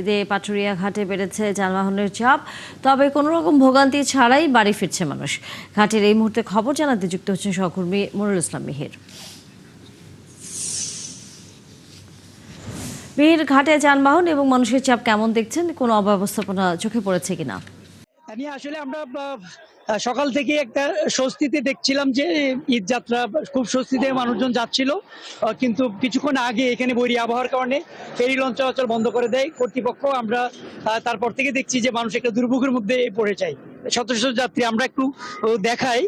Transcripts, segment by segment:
এতে পাটুরিয়া ঘাটে বেড়েছে যানবাহনের চাপ, তবে কোনো রকম ভোগান্তি ছাড়াই বাড়ি ফিরছে মানুষ। ঘাটের এই মুহূর্তে খবর জানাতে যুক্ত হচ্ছেন সহকর্মী মনিরুল ইসলাম মিহির। মিহির, ঘাটে যানবাহন এবং মানুষের চাপ কেমন দেখছেন? কোনো অব্যবস্থাপনা চোখে পড়েছে কিনা? আসলে আমরা সকাল থেকে একটা স্বস্তিতে দেখছিলাম যে ঈদ যাত্রা খুব স্বস্তিতে মানুষজন যাচ্ছিল, কিন্তু কিছুক্ষণ আগে এখানে বৈরী আবহাওয়ার কারণে ফেরি লঞ্চ চলাচল বন্ধ করে দেয় কর্তৃপক্ষ। আমরা তারপর থেকে দেখছি যে মানুষ একটা দুর্ভোগের মধ্যে পড়ে যায়। শত শত যাত্রী আমরা একটু দেখাই,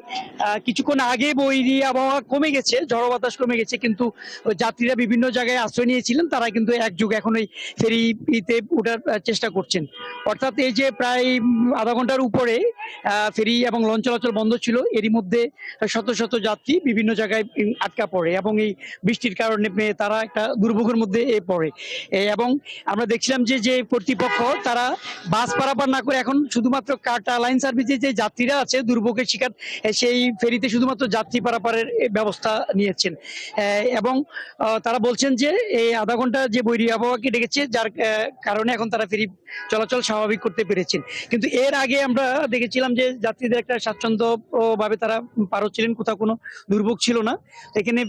কিছুক্ষণ আগে বৈরী আবহাওয়া কমে গেছে, ঝড়ো বাতাস কমে গেছে, কিন্তু যাত্রীরা বিভিন্ন জায়গায় আশ্রয় নিয়েছিলেন, তারা কিন্তু একযোগ এখন ওই ফেরিতে ওঠার চেষ্টা করছেন। অর্থাৎ এই যে প্রায় আধা ঘন্টার উপরে ফেরি এবং লঞ্চ চলাচল বন্ধ ছিল, এরই মধ্যে শত শত যাত্রী বিভিন্ন জায়গায় আটকা পড়ে এবং এই বৃষ্টির কারণে তারা একটা দুর্ভোগের মধ্যে পড়ে। এবং আমরা দেখছিলাম যে যে কর্তৃপক্ষ তারা বাস পারাপার না করে এখন শুধুমাত্র কাটা লাইন সার্ভিসে যে যাত্রীরা আছে দুর্ভোগের শিকার, সেই ফেরিতে শুধুমাত্র যাত্রী পারাপারের ব্যবস্থা নিয়েছেন। এবং তারা বলছেন যে এই আধা ঘন্টা যে বৈরী আবহাওয়াকে ডেকেছে, যার কারণে এখন তারা ফেরি চলাচল স্বাভাবিক করতে পেরেছেন। কিন্তু এর আগে আমরা দেখেছিলাম যে যাত্রীদের একটা স্বাচ্ছন্দ্য ভাবে তারা পার হচ্ছিলেন, কোথাও কোনো দুর্ভোগ ছিল না। এখানে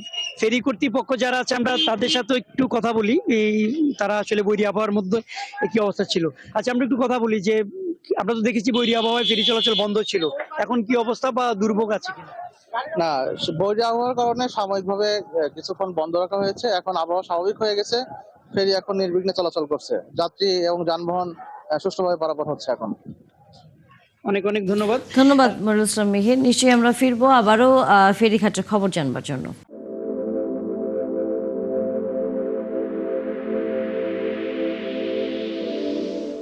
ফেরি কর্তৃপক্ষ যারা আছে আমরা তাদের সাথে একটু কথা বলি, এই তারা আসলে বৈরী আবহাওয়ার মধ্যে কি অবস্থা ছিল। আচ্ছা, আমরা একটু কথা বলি যে আমরা তো দেখেছি বৈরী আবহাওয়ায় ফেরি চলাচল বন্ধ ছিল, এখন কি অবস্থা বা দুর্ভোগ আছে কিনা? না, বৈরী আবহাওয়ার কারণে সাময়িকভাবে কিছুক্ষণ বন্ধ রাখা হয়েছে। এখন আবহাওয়া স্বাভাবিক হয়ে গেছে, ফেরি এখন নির্বিঘ্নে চলাচল করছে, যাত্রী এবং যানবাহন সুষ্ঠুভাবে পারাপার হচ্ছে এখন। অনেক অনেক ধন্যবাদ। ধন্যবাদ মনিরুল ইসলাম মিহির। নিশ্চয়ই আমরা ফিরবো আবারও ফেরিঘাটের খবর জানবার জন্য।